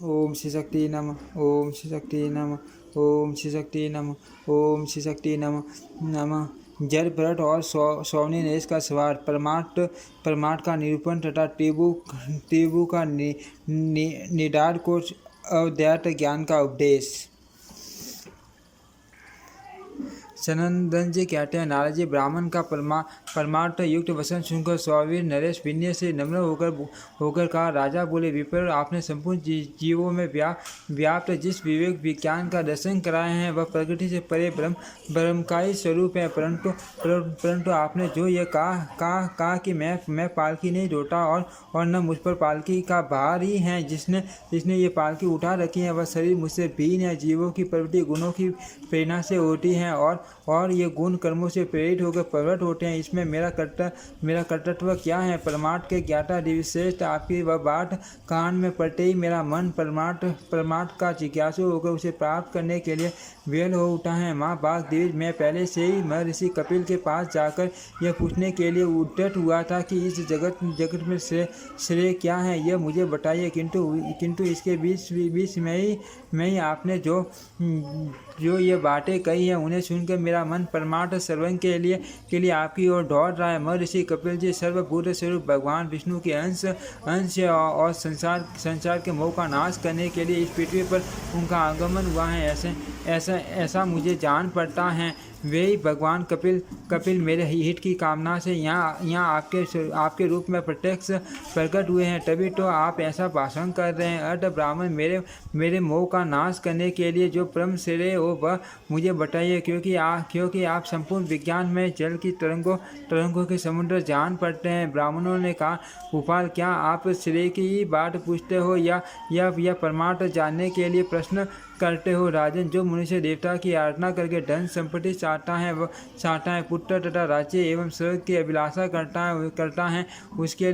ओम श्री शक्ति नमः। ओम श्री शक्ति नमः। ओम श्री शक्ति नमः। ओम श्री शक्ति नमः। जड़ भरत और सौनी नरेश का सवाल परमार्थ का निरूपण तथा टेबू का निडार को अद्वैत ज्ञान का उपदेश। सनंदन जी कहते हैं, नारद जी ब्राह्मण का परमार्थ युक्त वचन सुनकर सौवीर नरेश विनय से नम्र होकर कहा, राजा बोले, विप्र, आपने संपूर्ण जीवों में व्याप्त जिस विवेक विज्ञान का दर्शन कराए हैं वह प्रकृति से परे ब्रह्म का ही स्वरूप है। परंतु आपने जो यह कहा कि मैं पालकी नहीं ढोता और न मुझ पर पालकी का भार ही है, जिसने ये पालकी उठा रखी है वह शरीर मुझसे भिन्न है। जीवों की प्रवृत्ति गुणों की प्रेरणा से होती है और ये गुण कर्मों से प्रेरित होकर प्रकट होते हैं। इसमें मेरा कर्तव्य क्या है? परमार्थ के ज्ञाता दिव्यश्रेष्ठ, आपकी वह बात कान में पड़ते ही मेरा मन परमार्थ का जिज्ञासु होकर उसे प्राप्त करने के लिए व्यल हो उठा है। माँ बाग दिव्य, मैं पहले से ही महर्षि कपिल के पास जाकर यह पूछने के लिए उद्यत हुआ था कि इस जगत में श्रेय क्या है, यह मुझे बताइए। किंतु इसके बीच में ही आपने जो ये बातें कही हैं उन्हें सुनकर मेरा मन परमार्थ सर्वज्ञ के लिए आपकी ओर दौड़ रहा है। महर्षि कपिल जी सर्वभूत स्वरूप भगवान विष्णु के अंश और संसार के मोह का नाश करने के लिए इस पृथ्वी पर उनका आगमन हुआ है। ऐसा मुझे जान पड़ता है। वे ही भगवान कपिल मेरे हित की कामना से यहाँ आपके रूप में प्रत्यक्ष प्रकट हुए हैं, तभी तो आप ऐसा भाषण कर रहे हैं। अर्थ ब्राह्मण, मेरे मोह का नाश करने के लिए जो परम श्रेय हो वह मुझे बताइए, क्योंकि आप संपूर्ण विज्ञान में जल की तरंगों के समुद्र जान पड़ते हैं। ब्राह्मणों ने कहा, भूपाल, क्या आप श्रेय की बात पूछते हो या परमार्थ जानने के लिए प्रश्न करते हो? राजन, जो मनुष्य देवता की आराधना करके धन संपत्ति चाहता है, पुत्र तथा राज्य एवं स्वर्ग की अभिलाषा करता है, उसके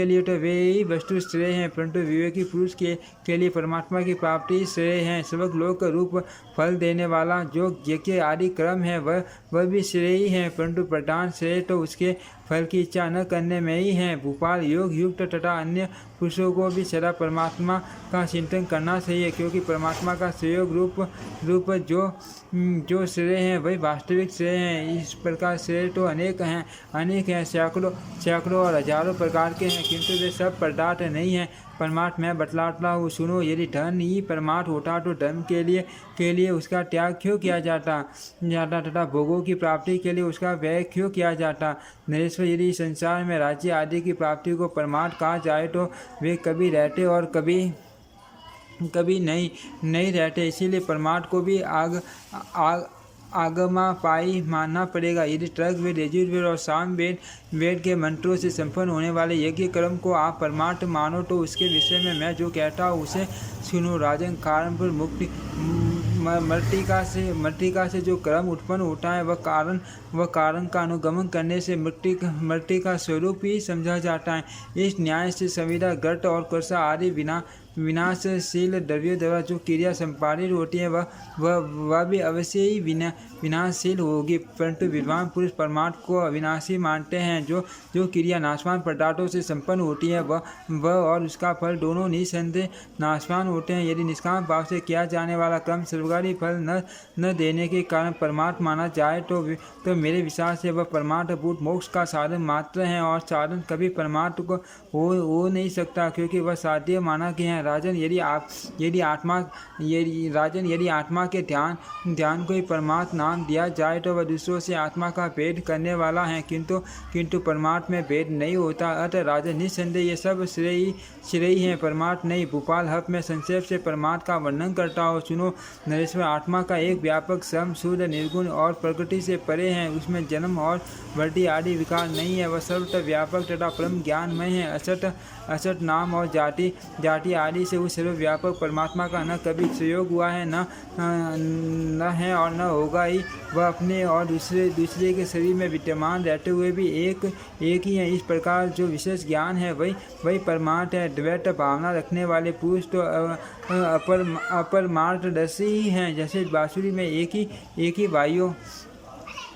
लिए तो वे ही वस्तु श्रेय हैं। परंतु विवेकी पुरुष के लिए परमात्मा की प्राप्ति श्रेय है। स्वर्ग लोक रूप फल देने वाला जो यज्ञ आदि क्रम है वह भी श्रेय ही है, परंतु प्रधान श्रेय तो उसके फल की इच्छा न करने में ही है। भूपाल, योग युक्त तथा अन्य पुरुषों को भी सदा परमात्मा का चिंतन करना चाहिए, क्योंकि परमात्मा का संयोग रूप जो श्रेय है वही वास्तविक श्रेय है। इस प्रकार श्रेय तो अनेक हैं, सैकड़ों और हजारों प्रकार के हैं, किंतु वे सब पदार्थ नहीं हैं। परमार्थ मैं बतलाता हूँ, सुनो। यदि धन ही परमार्थ होता तो धर्म के लिए उसका त्याग क्यों किया जाता तथा भोगों की प्राप्ति के लिए उसका व्यय क्यों किया जाता? नरेश्वर, यदि संसार में राज्य आदि की प्राप्ति को परमार्थ कहा जाए तो वे कभी रहते और कभी नहीं रहते। इसीलिए परमार्थ को भी आगमा पाई मानना पड़ेगा। यदि ऋग्वेद, यजुर्वेद और सामवेद के मंत्रों से संपन्न होने वाले यज्ञ कर्म को आप परमार्थ मानो तो उसके विषय में मैं जो कहता हूँ उसे सुनो। राजन, कारण पर मुक्ति मृतिका से जो कर्म उत्पन्न होता है वह कारण का अनुगमन करने से मृत्यु का स्वरूप ही समझा जाता है। इस न्याय से संविदा, गर्त और कर्षा आदि विनाशशील द्रव्यों द्वारा जो क्रिया संपादित होती है वह भी अवश्य ही विनाशशील होगी। परंतु विद्वान पुरुष परमार्थ को अविनाशी मानते हैं। जो क्रिया नाशवान पदार्थों से संपन्न होती है वह और उसका फल दोनों निसंदेह नाशवान होते हैं। यदि निष्काम भाव से किया जाने वाला कर्म सर्वकारी फल न देने के कारण परमार्थ माना जाए तो मेरे विचार से वह परमार्थ भूत मोक्ष का साधन मात्र है, और साधन कभी परमार्थ को हो नहीं सकता, क्योंकि वह साध्य माना गया है। राजन, यदि आत्मा के ध्यान को ही परमार्थ नाम दिया जाए तो वह दूसरों से आत्मा का भेद करने वाला है, किंतु परमार्थ में भेद नहीं होता। अतः राजन, निस्संदेह ये सब श्रेय है, परमार्थ नहीं। भूपाल, हब मैं संक्षेप से परमार्थ का वर्णन करता हूँ, सुनो। नरेश्वर, आत्मा का एक व्यापक सम शुद्ध निर्गुण और प्रकृति से परे है। उसमें जन्म और वृद्धि आदि विकार नहीं है। वह सर्वत्र व्यापक तथा परम ज्ञानमय है। असत नाम और जाति आदि से उस सर्वव्यापक परमात्मा का न कभी संयोग हुआ है, न है और न होगा ही। वह अपने और दूसरे के शरीर में विद्यमान रहते हुए भी एक ही है। इस प्रकार जो विशेष ज्ञान है वही परमार्थ है। द्वैत भावना रखने वाले पुरुष तो अपरमार्थदर्शी ही हैं। जैसे बांसुरी में एक ही वायु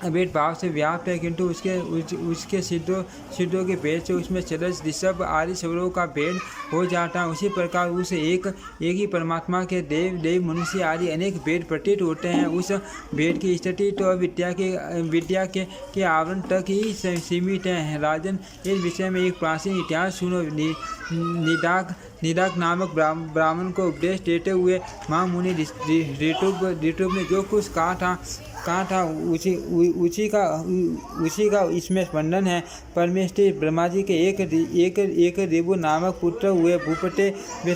अभेद भाव से व्याप्त है, किंतु उसके सिद्धों के भेद से उसमें चरस ऋषभ आदि स्वरों का भेद हो जाता है। उसी प्रकार उस एक ही परमात्मा के देव मनुष्य आदि अनेक भेद प्रतीत होते हैं। उस भेद की स्थिति तो विद्या के आवरण तक ही सीमित है। राजन, इस विषय में एक प्राचीन इतिहास सुनो। निदाक नामक ब्राह्मण को उपदेश देते हुए महामुनि ऋतुब ने जो कुछ कहा था उसी का इसमें स्पंदन है। परमेष्ठी ब्रह्मा जी के एक ऋभु नामक पुत्र हुए। भूपते वे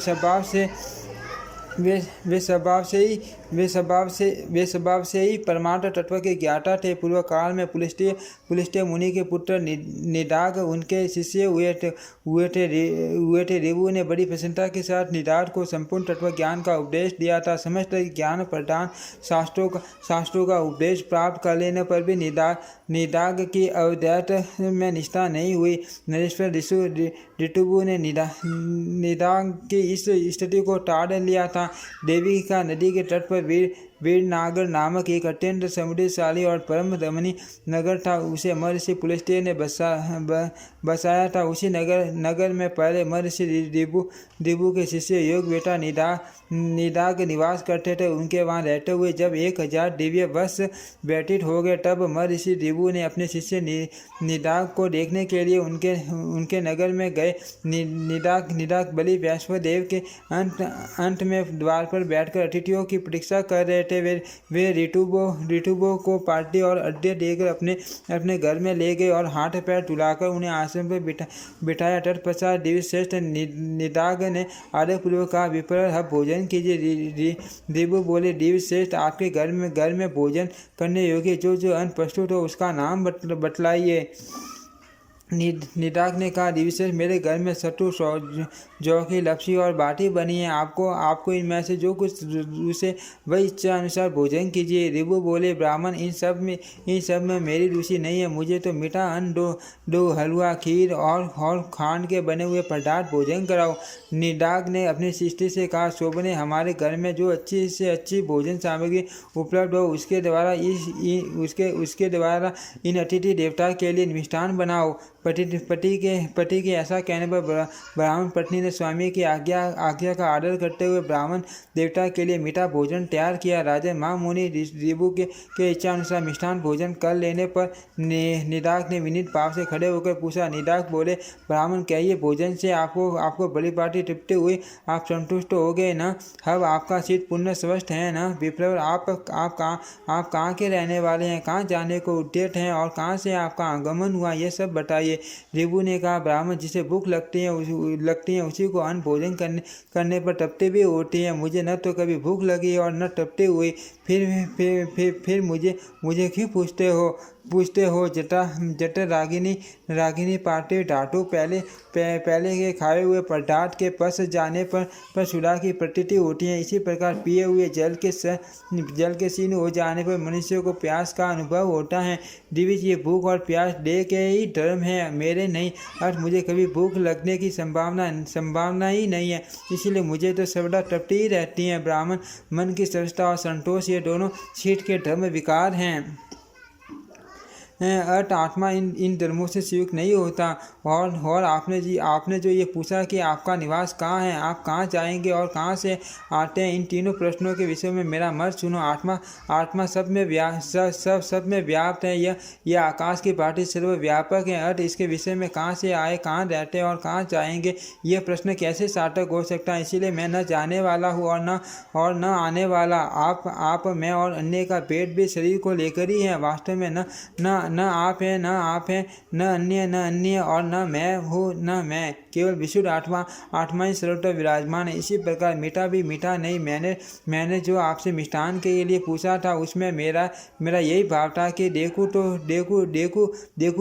स्वभाव से ही परमार्थ तत्व के ज्ञाता थे। पूर्व काल में पुलिष्ट मुनि के पुत्र निदाग उनके शिष्य हुए थे। ऋभु ने बड़ी प्रसन्नता के साथ निदाग को संपूर्ण तत्व ज्ञान का उपदेश दिया था। समस्त ज्ञान प्रदान शास्त्रों का उपदेश प्राप्त कर लेने पर भी निदाग की अवैधता में निष्ठा नहीं हुई। नरेश्वर ऋतुबु ने निदाग की इस स्थिति को टाल लिया था। देवी का नदी के तट पर वीरनागर नामक एक अत्यंत समृद्धशाली और परम रमणीय नगर था। उसे महर्षि पुलस्त्य ने बसाया था। उसी नगर में पहले महर्षि ऋभु के शिष्य योग बेटा निदाग निवास करते थे। उनके वहां रहते हुए जब 1000 दिव्य वर्ष व्यतीत हो गए, तब महर्षि ऋभु ने अपने शिष्य निदाग को देखने के लिए उनके नगर में गए। निदाग बलि वैश्वदेव के अंत में द्वार पर बैठकर अतिथियों की प्रतीक्षा कर रहे थे। वे ऋतुबो को पार्टी और अड्डे देकर अपने घर में ले गए और हाथ पैर तुलाकर उन्हें आश्रम पर बिठाया। तत्पश्चात दिव्यश्रेष्ठ निदाग ने आदरपूर्वक कहा, विप्र, अब भोजन कीजिए। ऋभु बोले, दिव्यश्रेष्ठ, आपके घर में भोजन करने योग्य जो अन्न प्रस्तुत हो उसका नाम बतलाइए। निदाग ने कहा, दिव्यश्रेष्ठ, मेरे घर में सत्तू, जौ की लपसी और बाटी बनी है। आपको इनमें से जो कुछ रुचे वही इच्छा अनुसार भोजन कीजिए। ऋभु बोले, ब्राह्मण, इन सब में मेरी रुचि नहीं है। मुझे तो मीठा अन्न दो हलवा, खीर और खांड के बने हुए पदार्थ भोजन कराओ। निदाग ने अपनी शिष्टि से कहा, शोभने, हमारे घर में जो अच्छी से अच्छी भोजन सामग्री उपलब्ध हो उसके द्वारा इन अतिथि देवता के लिए मिष्ठान बनाओ। पति के ऐसा कहने पर ब्राह्मण पत्नी ने स्वामी की आज्ञा का आदर करते हुए ब्राह्मण देवता के लिए मीठा भोजन तैयार किया। राजा महामुनि ऋभु के इच्छा अनुसार मिष्ठान भोजन कर लेने पर निदाग ने विनीत भाव से खड़े होकर पूछा। निदाग बोले, ब्राह्मण, कहिए, भोजन से आपको बड़ी पार्टी तृप्ति हुई? आप संतुष्ट हो गए न? अब आपका चित्त पुण्य स्वस्थ है न? विप्र, आप कहाँ के रहने वाले हैं? कहाँ जाने को उद्यत हैं और कहाँ से आपका आगमन हुआ, ये सब बताइए। ऋभु ने कहा, ब्राह्मण, जिसे भूख लगती है उसी को अन्न भोजन करने पर तृप्ति भी होती है। मुझे न तो कभी भूख लगी और न तृप्ति हुई। फिर मुझे क्यों पूछते हो? जट रागिनी पार्टी डाटू, पहले के खाए हुए पदार्थ के पस जाने पर सुधा की प्रतीति होती है। इसी प्रकार पिए हुए जल के सीन हो जाने पर मनुष्य को प्यास का अनुभव होता है। दिविज, ये भूख और प्यास देह के ही धर्म है, मेरे नहीं। अर्थ मुझे कभी भूख लगने की संभावना ही नहीं है, इसीलिए मुझे तो सर्वदा तृप्ति ही रहती है। ब्राह्मण, मन की सरलता और संतोष, ये दोनों शीत के धर्म विकार हैं। अर्थ आत्मा इन धर्मों से संयुक्त नहीं होता। और आपने जो ये पूछा कि आपका निवास कहाँ है, आप कहाँ जाएंगे और कहाँ से आते हैं, इन तीनों प्रश्नों के विषय में मेरा मत सुनो। आत्मा सब में व्याप्त है। यह आकाश की भांति सर्वव्यापक है। अर्थ इसके विषय में कहाँ से आए, कहाँ रहते हैं और कहाँ जाएंगे, यह प्रश्न कैसे सार्थक हो सकता है? इसीलिए मैं न जाने वाला हूँ और न आने वाला। आप मैं और अन्य का भेद भी शरीर को लेकर ही है। वास्तव में न आप है न अन्य और न मैं हूँ न मैं, केवल विशुद्ध आत्मा ही सर्वत्र विराजमान है। इसी प्रकार मीठा भी मीठा नहीं। मैंने जो आपसे मिष्ठान के लिए पूछा था उसमें मेरा यही भाव था कि देखूं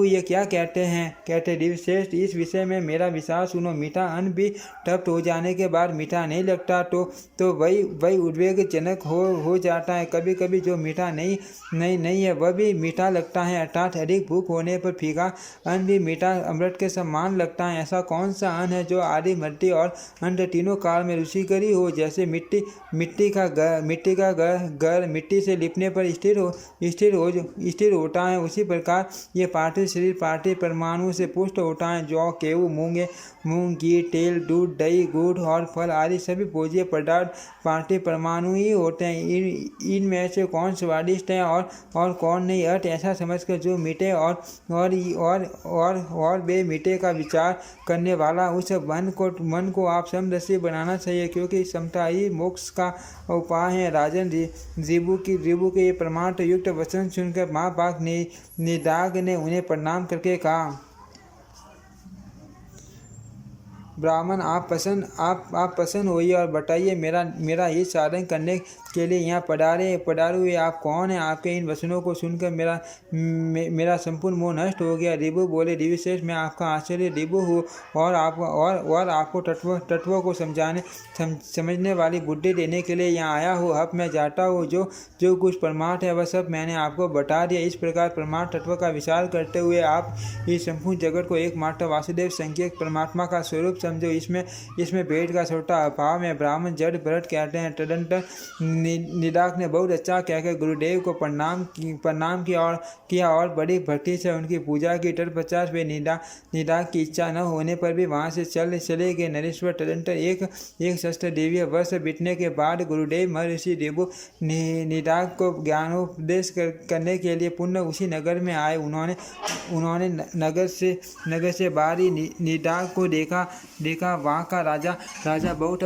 ये क्या कहते दिव्यश्रेष्ठ, इस विषय में मेरा विचार सुनो। मीठा अन्न भी तप्त हो जाने के बाद मीठा नहीं लगता तो वही उद्वेगजनक हो जाता है। कभी कभी जो मीठा नहीं है वह भी मीठा लगता है। अर्थात अधिक भूख होने पर फीका अन्न भी मीठा अमृत के समान लगता है। ऐसा कौन सा अन्न है जो आदि मध्य और अंत तीनों काल में रुचिकरी हो? जैसे मिट्टी का घर मिट्टी से लिपने पर स्थिर होता है, उसी प्रकार ये पार्थिव शरीर पार्थिव परमाणु से पुष्ट होता है। जौ, गेहूँ, मूंग, घी, तेल, दूध, दही, गुड़ और फल आदि सभी भोज्य पदार्थ पार्थिव परमाणु ही होते हैं। इनमें से कौन स्वादिष्ट है और कौन नहीं, अर्थ ऐसा समझकर जो मीठे और बेमीठे का विचार करने वाला, उस मन को आप समदर्शी बनाना चाहिए, क्योंकि समता ही मोक्ष का उपाय है। राजन रिबू के ये प्रमाण युक्त वचन सुनकर महाभाग निदाग ने उन्हें प्रणाम करके कहा, ब्राह्मण आप प्रसन्न होइए और बताइए, मेरा हित साधन करने के लिए यहाँ पधारे हुए आप कौन हैं? आपके इन वचनों को सुनकर मेरा संपूर्ण मोह नष्ट हो गया। रिबू बोले, दिव्यश्रेष्ठ, मैं आपका आश्चर्य रिबू हूँ और आपको तत्वों को समझने वाली बुद्धि देने के लिए यहाँ आया हूँ। अब मैं जाता हूँ, जो कुछ परमार्थ है वह सब मैंने आपको बता दिया। इस प्रकार परमार्थ तत्व का विचार करते हुए आप इस संपूर्ण जगत को एकमात्र वासुदेव संख्यक परमात्मा का स्वरूप समझो। इसमें भेद का छोटा अभाव है। ब्राह्मण जड़ भरत कहते हैं। तदंतर निदाक ने बहुत अच्छा कहकर गुरुदेव को प्रणाम किया और बड़ी भक्ति से उनकी पूजा की। तत्पश्चात वे निदाक की इच्छा न होने पर भी वहां से चले गए। नरेश्वर तदंतर एक सहस्त्र देवीय वर्ष बीतने के बाद गुरुदेव महर्षि रिबू निदाक को ज्ञानोपदेश करने के लिए पुनः उसी नगर में आए। उन्होंने नगर से बाहर ही निदाक को देखा। वहाँ का राजा बहुत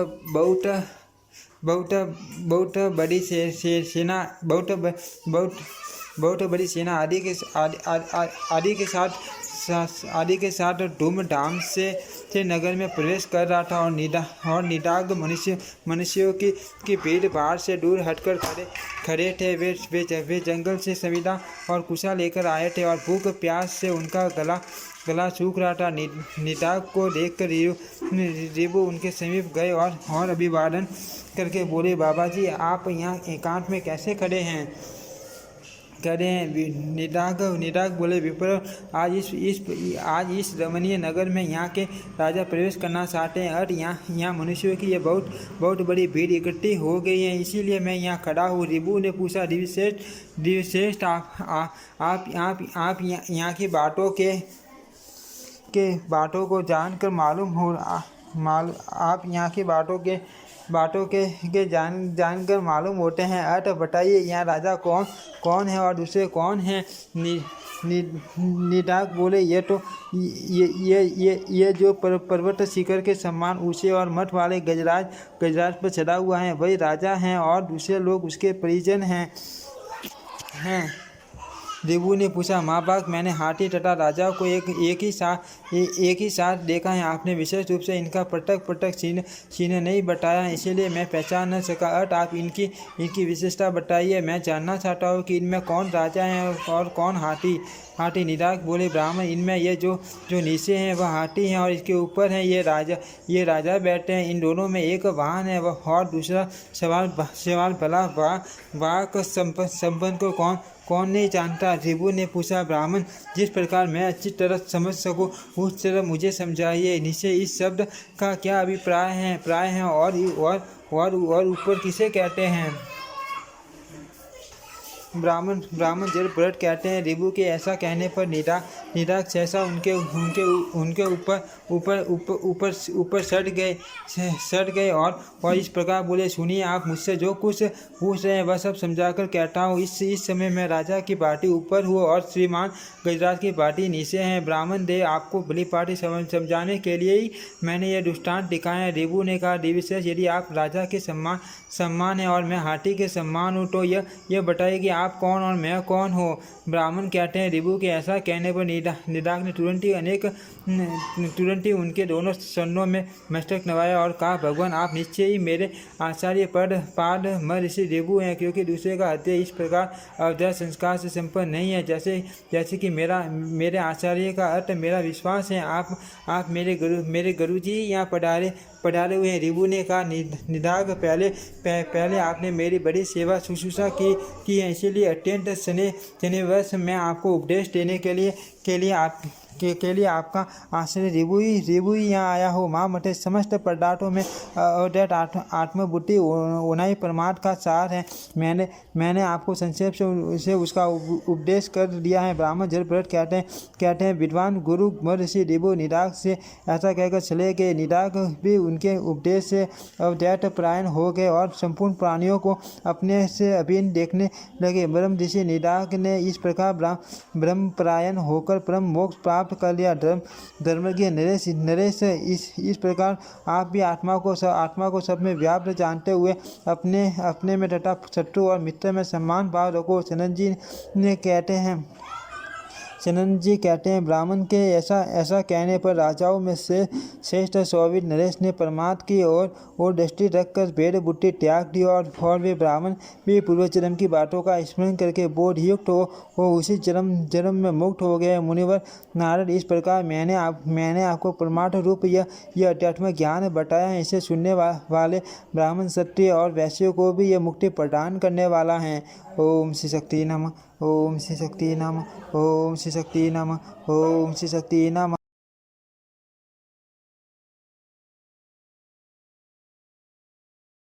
बड़ी सेना आदि के साथ धूमधाम से नगर में प्रवेश कर रहा था और निदाग मनुष्यों की भीड़ भाड़ से दूर हटकर खड़े थे। वे जंगल से संविदा और कुशा लेकर आए थे और भूख प्यास से उनका गला सूख रहा था। निदाग को देखकर रिबू उनके समीप गए और अभिवादन करके बोले, बाबा जी, आप यहाँ एकांत में कैसे खड़े हैं? निदाग बोले, विप्र, आज इस रमणीय नगर में यहाँ के राजा प्रवेश करना चाहते हैं और यहाँ मनुष्यों की ये बहुत बड़ी भीड़ इकट्ठी हो गई है, इसीलिए मैं यहाँ खड़ा हूँ। रिबू ने पूछा, दिव्यश्रेष्ठ, आप यहाँ की बातों को जानकर आप यहाँ की बातों के जानकर मालूम होते हैं। अतः बताइए, यहाँ राजा कौन है और दूसरे कौन हैं? निदाग बोले, ये जो पर्वत शिखर के समान ऊंचे और मठ वाले गजराज पर चढ़ा हुआ है, वही राजा हैं और दूसरे लोग उसके परिजन हैं। रिबू ने पूछा, महाभाग, मैंने हाथी तथा राजा को एक ही साथ देखा है। आपने विशेष रूप से इनका पटक चिन्ह नहीं बताया, इसीलिए मैं पहचान न सका। अर्थ आप इनकी विशेषता बताइए। मैं जानना चाहता हूँ कि इनमें कौन राजा है और कौन हाथी। निदाग बोले, ब्राह्मण, इनमें ये जो नीचे हैं वह हाथी हैं और इसके ऊपर हैं ये राजा बैठे हैं। इन दोनों में एक वाहन है और दूसरा सवाल भला वाक संपन्न को कौन नहीं जानता? रिबू ने पूछा, ब्राह्मण, जिस प्रकार मैं अच्छी तरह समझ सकूं उस तरह मुझे समझाइए। नीचे इस शब्द का क्या अभिप्राय है और ऊपर किसे कहते हैं? ब्राह्मण जड़ भरत कहते हैं। रिबू के ऐसा कहने पर निदाग सहसा उनके ऊपर सट गए और इस प्रकार बोले, सुनिए, आप मुझसे जो कुछ पूछ रहे हैं वह सब समझाकर कहता हूँ। इस समय मैं राजा की पार्टी ऊपर हूँ और श्रीमान गजराज की पार्टी नीचे हैं। ब्राह्मण देव, आपको भली पार्टी समझाने के लिए ही मैंने यह दृष्टांत दिखाया है। रिबू ने कहा, दिव्यश्रेष्ठ, यदि आप राजा के सम्मान है और मैं हाथी के सम्मान हूँ, तो यह बताइए कि आप कौन और मैं कौन हूँ? ब्राह्मण कहते हैं। रिबू के ऐसा कहने पर निदाग ने तुरंत ही उनके दोनों चरणों में मस्तक नवाया और कहा, भगवान, आप निश्चय ही मेरे आचार्य पाद महर्षि रिबू हैं, क्योंकि दूसरे का हत्या इस प्रकार अवधार संस्कार से संपन्न नहीं है जैसे कि मेरे आचार्य का अर्थ मेरा विश्वास है। आप मेरे गुरु जी यहाँ पधारे हुए हैं। ऋभु ने कहा, निदाघ, पहले आपने मेरी बड़ी सेवा शुश्रूषा की है, इसलिए अत्यंत स्नेहवश मैं आपको उपदेश देने के लिए आपका आश्रय ऋभु यहाँ आया हो। माँ मठे समस्त पदार्थों में अद्वैत आत्मबुद्धि उन्हीं परमार्थ का सार है। मैंने आपको संक्षेप से उसका उपदेश कर दिया है। ब्राह्मण जलभरत कहते हैं विद्वान गुरु महर्षि ऋभु निदाघ से ऐसा कहकर चले गए। निदाघ भी उनके उपदेश से अद्वैत परायण हो गए और संपूर्ण प्राणियों को अपने से अभिन्न देखने लगे। ब्रह्म ऋषि निदाघ ने इस प्रकार ब्रह्म परायण होकर परम मोक्ष प्राप्त कर लिया। धर्मज्ञ नरेश इस प्रकार आप भी आत्मा को सब में व्याप्त जानते हुए अपने में तथा शत्रु और मित्र में सम्मान भाव रखो। चनन जी कहते हैं ब्राह्मण के ऐसा कहने पर राजाओं में से श्रेष्ठ सौवीर नरेश ने परमात्मा की ओर दृष्टि रखकर भेद बुद्धि त्याग दी और वे ब्राह्मण भी पूर्व जन्म की बातों का स्मरण करके बोधयुक्त हो उसी जन्म में मुक्त हो गए। मुनिवर नारद, इस प्रकार मैंने आपको परमार्थ रूप यह अध्यात्म ज्ञान बताया है। इसे सुनने वाले ब्राह्मण क्षत्रिय और वैश्यों को भी यह मुक्ति प्रदान करने वाला है। ओम श्री शक्ति नमः। ओम श्री शक्ति नमः। ओम श्री शक्ति नमः। ओम श्री शक्ति नमः।